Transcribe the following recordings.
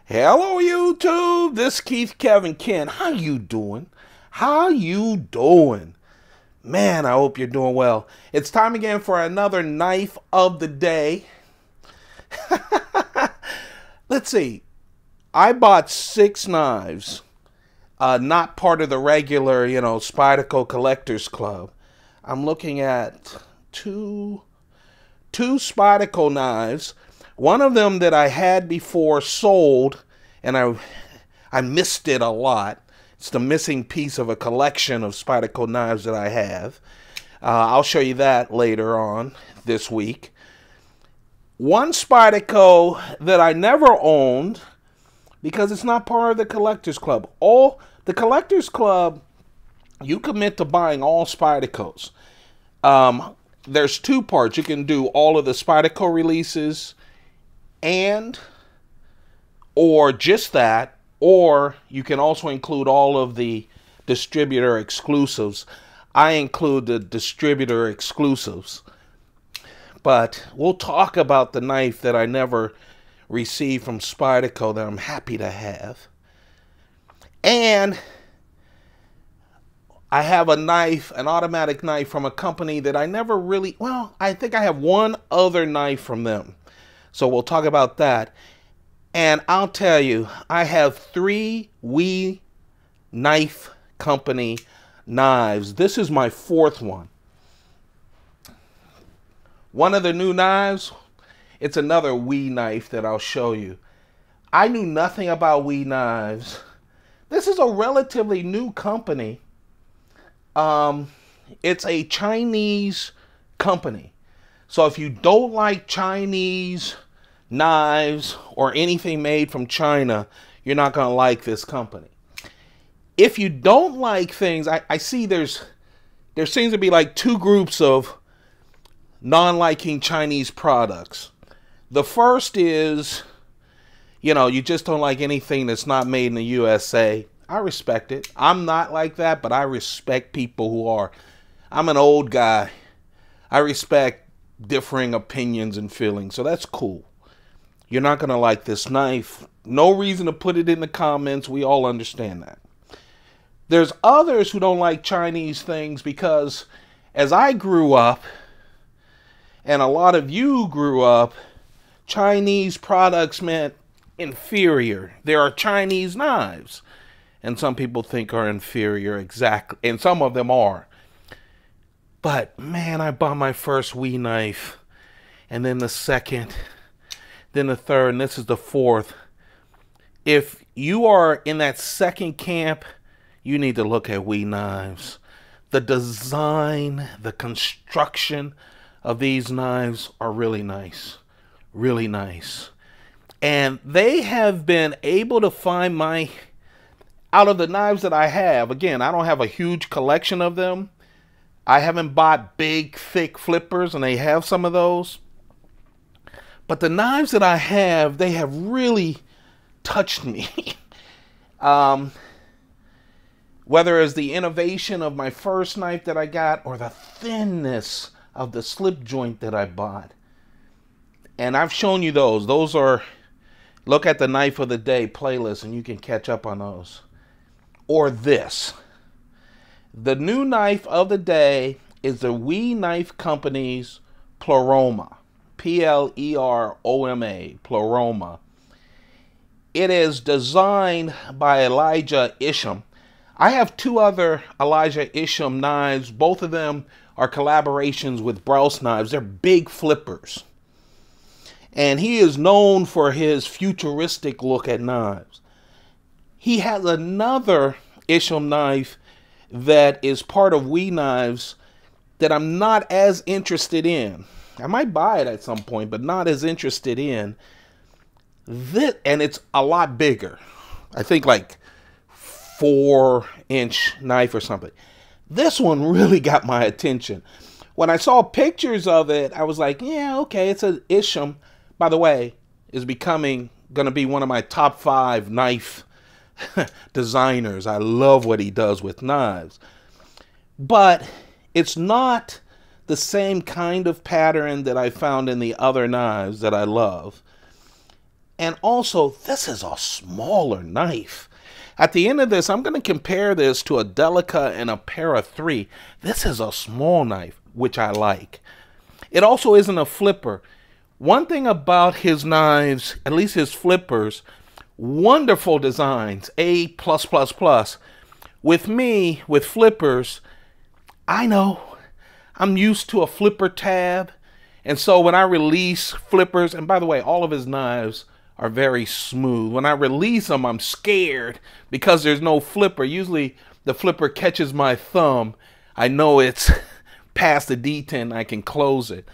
Hello YouTube, this is Keith Kevin Ken. How you doing? How you doing? Man, I hope you're doing well. It's time again for another knife of the day. Let's see. I bought 6 knives. Not part of the regular, Spyderco Collectors Club. I'm looking at two Spyderco knives. One of them that I had before sold, and I missed it a lot. It's the missing piece of a collection of Spyderco knives that I have. I'll show you that later on this week. One Spyderco that I never owned because it's not part of the Collectors Club. The Collectors Club, you commit to buying all Spydercos. There's 2 parts. You can do all of the Spyderco releases or just that, or you can also include all of the distributor exclusives. I include the distributor exclusives. But we'll talk about the knife that I never received from Spyderco that I'm happy to have. And I have a knife, an automatic knife from a company that I never really, I think I have one other knife from them. So we'll talk about that. And I'll tell you, I have 3 WE Knife Company knives. This is my 4th one. One of the new knives, it's another WE knife that I'll show you. I knew nothing about WE knives. This is a relatively new company. It's a Chinese company. So if you don't like Chinese knives or anything made from China, you're not going to like this company. If you don't like things, I see there seems to be like 2 groups of non-liking Chinese products. The first is, you just don't like anything that's not made in the USA. I respect it. I'm not like that, but I respect people who are. I'm an old guy. I respect differing opinions and feelings, so that's cool. You're not going to like this knife. No reason to put it in the comments. We all understand that. There's others who don't like Chinese things because as I grew up, and a lot of you grew up, Chinese products meant inferior. There are Chinese knives, and some people think are inferior, exactly, and some of them are. But man, I bought my first WE knife, and then the second, then the third, and this is the 4th. If you are in that second camp, you need to look at WE knives. The design, the construction of these knives are really nice. Really nice. And they have been able to find out of the knives that I have, again, I don't have a huge collection of them. I haven't bought big, thick flippers, and they have some of those. But the knives that I have, they have really touched me. Whether it's the innovation of my first knife that I got or the thinness of the slip joint that I bought. And I've shown you those. Those are, look at the Knife of the Day playlist and you can catch up on those. Or this. The new knife of the day is the WE Knife Company's Pleroma. P-L-E-R-O-M-A. Pleroma. It is designed by Elijah Isham. I have 2 other Elijah Isham knives. Both of them are collaborations with Browse Knives. They're big flippers. And he is known for his futuristic look at knives. He has another Isham knife that is part of WE Knives that I'm not as interested in. I might buy it at some point, but not as interested in. And it's a lot bigger. I think like 4-inch knife or something. This one really got my attention. When I saw pictures of it, I was like, yeah, okay, it's an Isham. By the way, is going to be one of my top 5 knife designers. I love what he does with knives. But it's not the same kind of pattern that I found in the other knives that I love. And also, this is a smaller knife. At the end of this, I'm going to compare this to a Delica and a Para 3. This is a small knife, which I like. It also isn't a flipper. One thing about his knives, at least his flippers, wonderful designs, A+++. With me, with flippers, I know I'm used to a flipper tab. And so when I release flippers, and by the way, all of his knives are very smooth. When I release them, I'm scared because there's no flipper. Usually the flipper catches my thumb. I know it's past the detent. I can close it.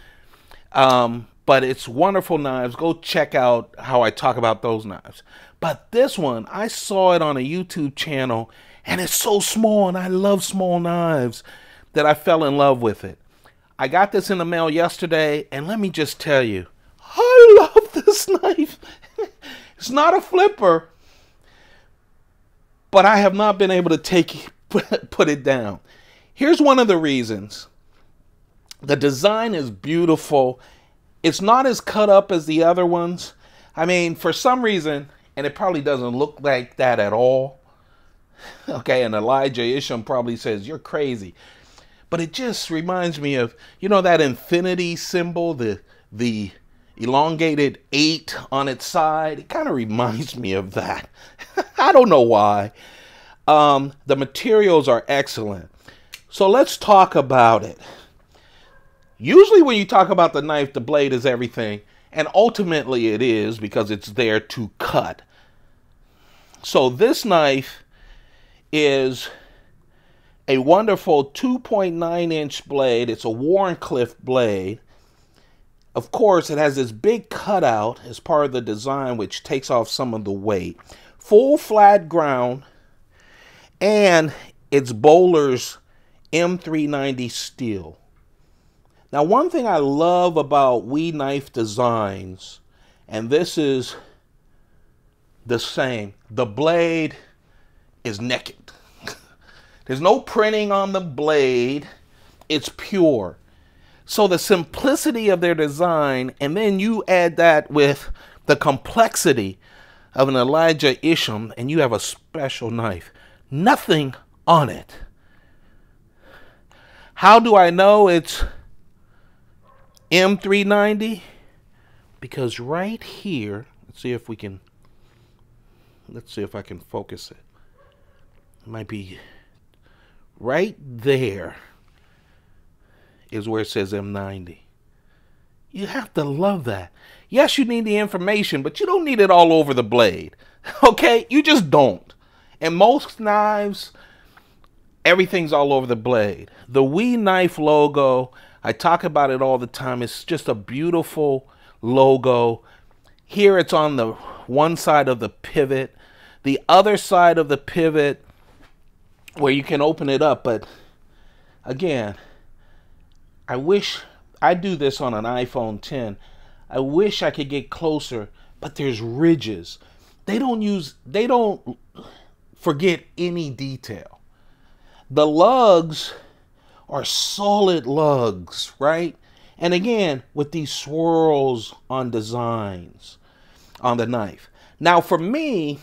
But it's wonderful knives. Go check out how I talk about those knives. But this one, I saw it on a YouTube channel, and it's so small, and I love small knives that I fell in love with it. I got this in the mail yesterday, and let me just tell you, I love this knife. It's not a flipper, but I have not been able to put it down. Here's one of the reasons. The design is beautiful. It's not as cut up as the other ones. I mean, for some reason, and it probably doesn't look like that at all. Okay, and Elijah Isham probably says, you're crazy. But it just reminds me of, you know, that infinity symbol, the elongated 8 on its side. It kind of reminds me of that. I don't know why. The materials are excellent. So let's talk about it. Usually when you talk about the knife, the blade is everything. And ultimately it is, because it's there to cut. So this knife is a wonderful 2.9-inch blade. It's a Wharncliffe blade. Of course, it has this big cutout as part of the design, which takes off some of the weight. Full flat ground, and it's Bowler's M390 steel. Now, one thing I love about WE knife designs, and this is the same, the blade is naked. There's no printing on the blade. It's pure. So the simplicity of their design, and then you add that with the complexity of an Elijah Isham, and you have a special knife. Nothing on it. How do I know it's M390? Because right here, let's see if I can focus it. It might be right there is where it says M90. You have to love that. Yes, you need the information, but you don't need it all over the blade. Okay? You just don't. And most knives, everything's all over the blade. The WE knife logo, I talk about it all the time. It's just a beautiful logo. Here it's on the one side of the pivot. The other side of the pivot where you can open it up. But again, I wish I do this on an iPhone 10. I wish I could get closer, but there's ridges. They don't forget any detail. The lugs are solid lugs, right? And again, with these swirls on designs on the knife. Now for me,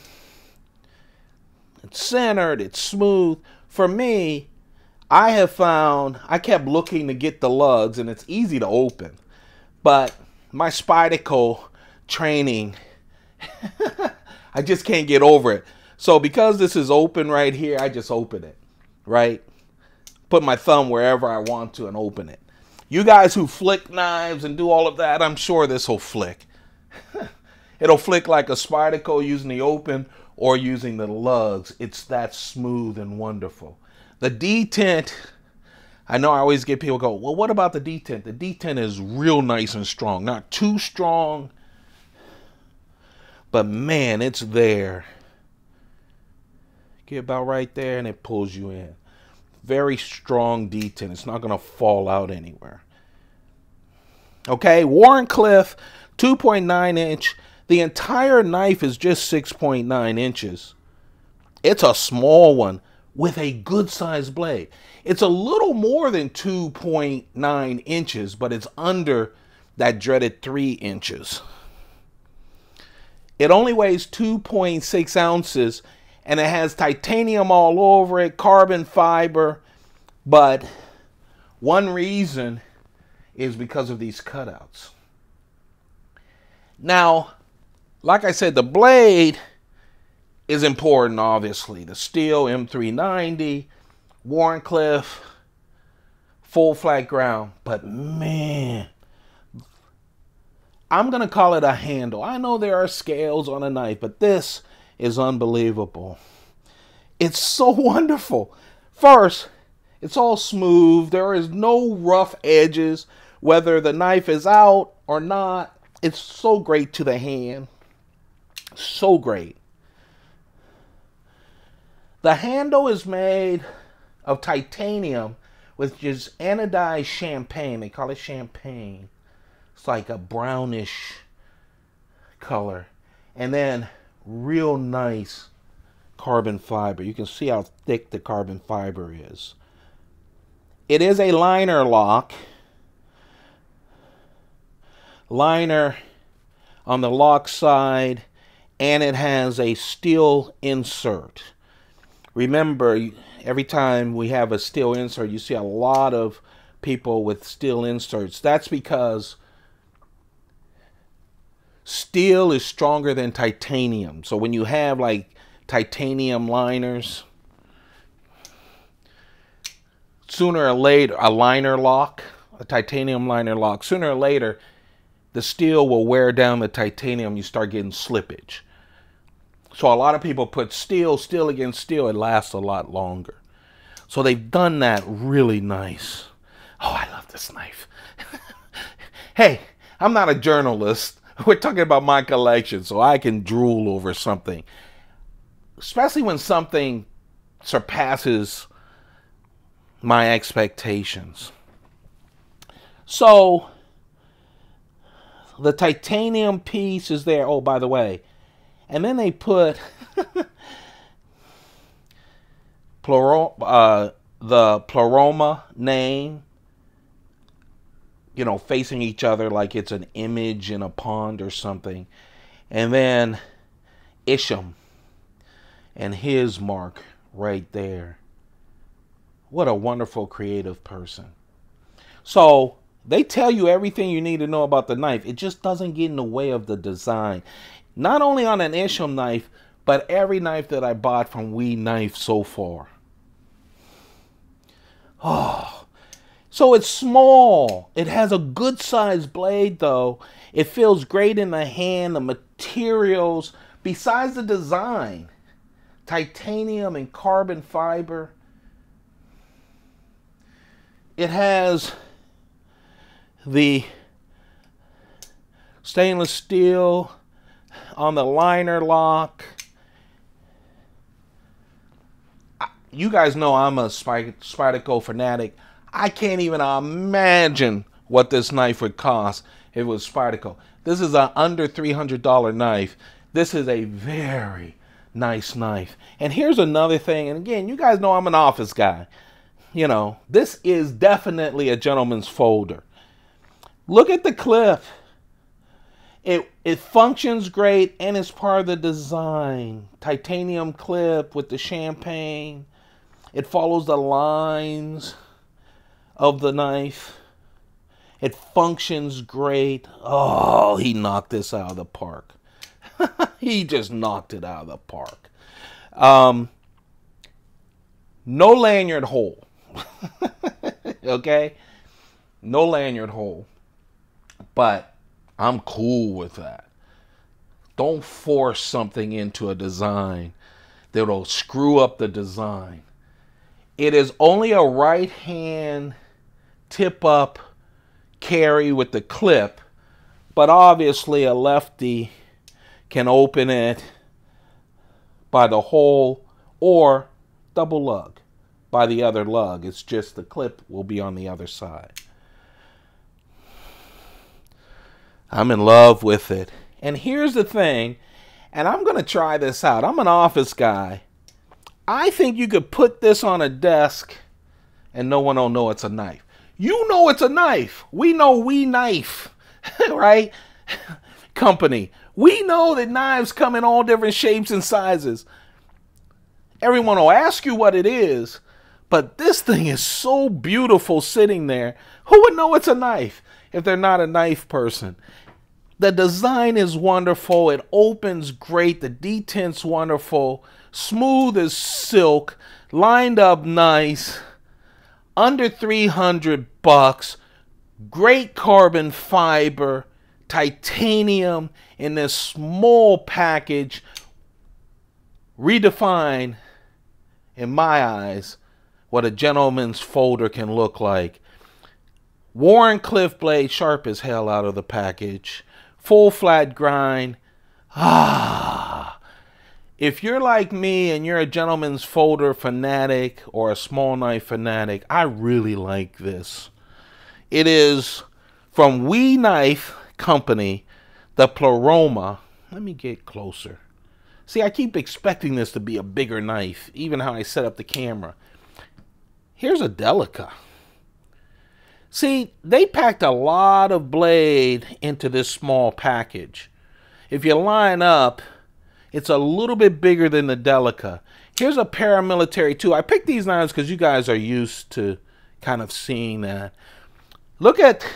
it's centered, it's smooth. For me, I have found, I kept looking to get the lugs, and it's easy to open. But my Spyderco training, I just can't get over it. So because this is open right here, I just open it, right? Put my thumb wherever I want to and open it. You guys who flick knives and do all of that, I'm sure this will flick. It'll flick like a Spyderco using the open or using the lugs. It's that smooth and wonderful. The detent, I know I always get people go, well, what about the detent? The detent is real nice and strong. Not too strong, but man, it's there. Get about right there and it pulls you in. Very strong detent. It's not going to fall out anywhere. Okay, Wharncliffe, 2.9-inch. The entire knife is just 6.9 inches. It's a small one with a good sized blade. It's a little more than 2.9 inches, but it's under that dreaded 3 inches. It only weighs 2.6 ounces, and it has titanium all over it, carbon fiber. But one reason is because of these cutouts. Now, like I said, the blade is important, obviously. The steel M390, Warncliffe, full flat ground. But man, I'm going to call it a handle. I know there are scales on a knife, but this is unbelievable. It's so wonderful. First, it's all smooth. There is no rough edges, whether the knife is out or not. It's so great to the hand. So great. The handle is made of titanium, which is anodized champagne. They call it champagne. It's like a brownish color. And then real nice carbon fiber. You can see how thick the carbon fiber is. It is a liner lock. Liner on the lock side, and it has a steel insert. Remember, every time we have a steel insert, you see a lot of people with steel inserts. That's because steel is stronger than titanium. So when you have like titanium liners, sooner or later, a liner lock, a titanium liner lock, sooner or later, the steel will wear down the titanium. You start getting slippage. So a lot of people put steel against steel. It lasts a lot longer. So they've done that really nice. Oh, I love this knife. Hey, I'm not a journalist. We're talking about my collection, so I can drool over something. Especially when something surpasses my expectations. So the titanium piece is there. Oh, by the way. And then they put the Pleroma name, you know, facing each other like it's an image in a pond or something. And then Isham and his mark right there. What a wonderful creative person. So they tell you everything you need to know about the knife. It just doesn't get in the way of the design. Not only on an Isham knife, but every knife that I bought from We Knife so far. Oh, so it's small. It has a good sized blade though. It feels great in the hand. The materials, besides the design, titanium and carbon fiber. It has the stainless steel on the liner lock. You guys know I'm a Spyderco fanatic. I can't even imagine what this knife would cost if it was Spyderco. This is an under $300 knife. This is a very nice knife. And here's another thing. And again, you guys know I'm an office guy. You know, this is definitely a gentleman's folder. Look at the clip. It functions great, and it's part of the design. Titanium clip with the champagne. It follows the lines of the knife. It functions great. Oh, he knocked this out of the park. He just knocked it out of the park. No lanyard hole. Okay? No lanyard hole. But I'm cool with that. Don't force something into a design that'll screw up the design. It is only a right hand tip up carry with the clip, but obviously a lefty can open it by the hole or double lug by the other lug. It's just the clip will be on the other side. I'm in love with it. And here's the thing, and I'm going to try this out. I'm an office guy. I think you could put this on a desk and no one will know it's a knife. You know it's a knife. We know We Knife, right? Company. We know that knives come in all different shapes and sizes. Everyone will ask you what it is, but this thing is so beautiful sitting there. Who would know it's a knife if they're not a knife person? The design is wonderful. It opens great. The detent's wonderful. Smooth as silk. Lined up nice. Under $300. Great carbon fiber. Titanium in this small package. Redefine, in my eyes, what a gentleman's folder can look like. Warncliffe blade, sharp as hell out of the package. Full flat grind. If you're like me and you're a gentleman's folder fanatic or a small knife fanatic, I really like this. It is from We Knife Company, the Pleroma. Let me get closer. See, I keep expecting this to be a bigger knife, even how I set up the camera. Here's a Delica. See, they packed a lot of blade into this small package. If you line up, it's a little bit bigger than the Delica. Here's a paramilitary too. I picked these knives because you guys are used to kind of seeing that. Look at,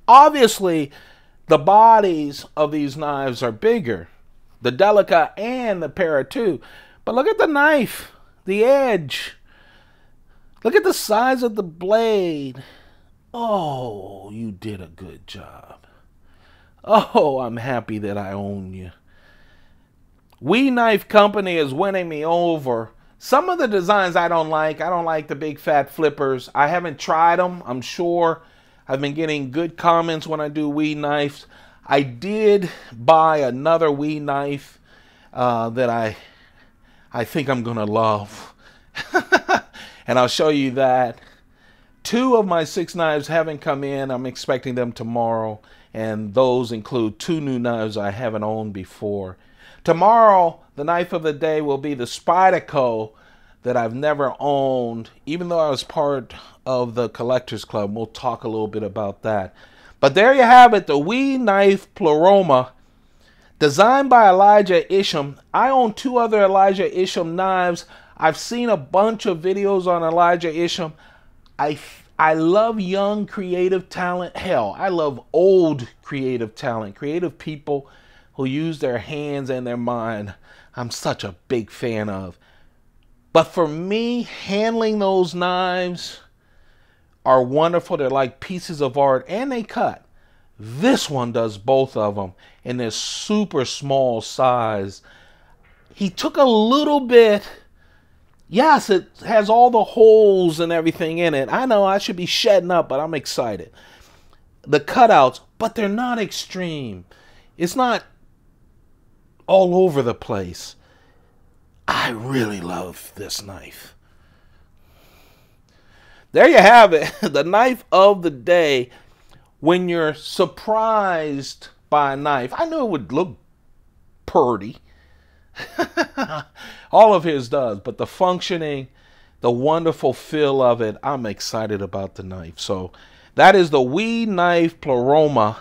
obviously, the bodies of these knives are bigger. The Delica and the Para too. But look at the knife, the edge. Look at the size of the blade. Oh, you did a good job. Oh, I'm happy that I own you. We Knife Company is winning me over. Some of the designs I don't like. I don't like the big fat flippers. I haven't tried them. I'm sure I've been getting good comments when I do We Knives. I did buy another We Knife that I think I'm going to love. And I'll show you that. 2 of my 6 knives haven't come in. I'm expecting them tomorrow. And those include 2 new knives I haven't owned before. Tomorrow, the knife of the day will be the Spyderco that I've never owned. Even though I was part of the Collectors Club. We'll talk a little bit about that. But there you have it. The We Knife Pleroma. Designed by Elijah Isham. I own 2 other Elijah Isham knives. I've seen a bunch of videos on Elijah Isham. I love young creative talent. Hell, I love old creative talent. Creative people who use their hands and their mind. I'm such a big fan of. But for me, handling those knives are wonderful. They're like pieces of art and they cut. This one does both of them in this super small size. He took a little bit. Yes, it has all the holes and everything in it. I know I should be shedding up, but I'm excited. The cutouts, but they're not extreme. It's not all over the place. I really love this knife. There you have it. The knife of the day. When you're surprised by a knife, I knew it would look pretty. All of his does, but the functioning, the wonderful feel of it, I'm excited about the knife. So that is the We Knife Pleroma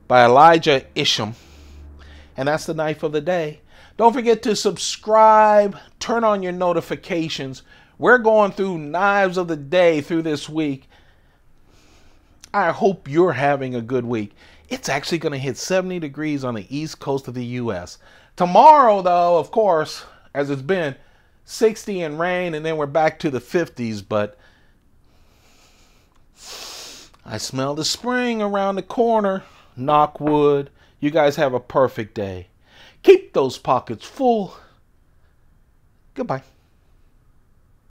by Elijah Isham. And that's the knife of the day. Don't forget to subscribe, turn on your notifications. We're going through knives of the day through this week. I hope you're having a good week. It's actually going to hit 70 degrees on the east coast of the U.S. Tomorrow, though, of course, as it's been, 60 and rain, and then we're back to the 50s. But I smell the spring around the corner. Knock wood. You guys have a perfect day. Keep those pockets full. Goodbye.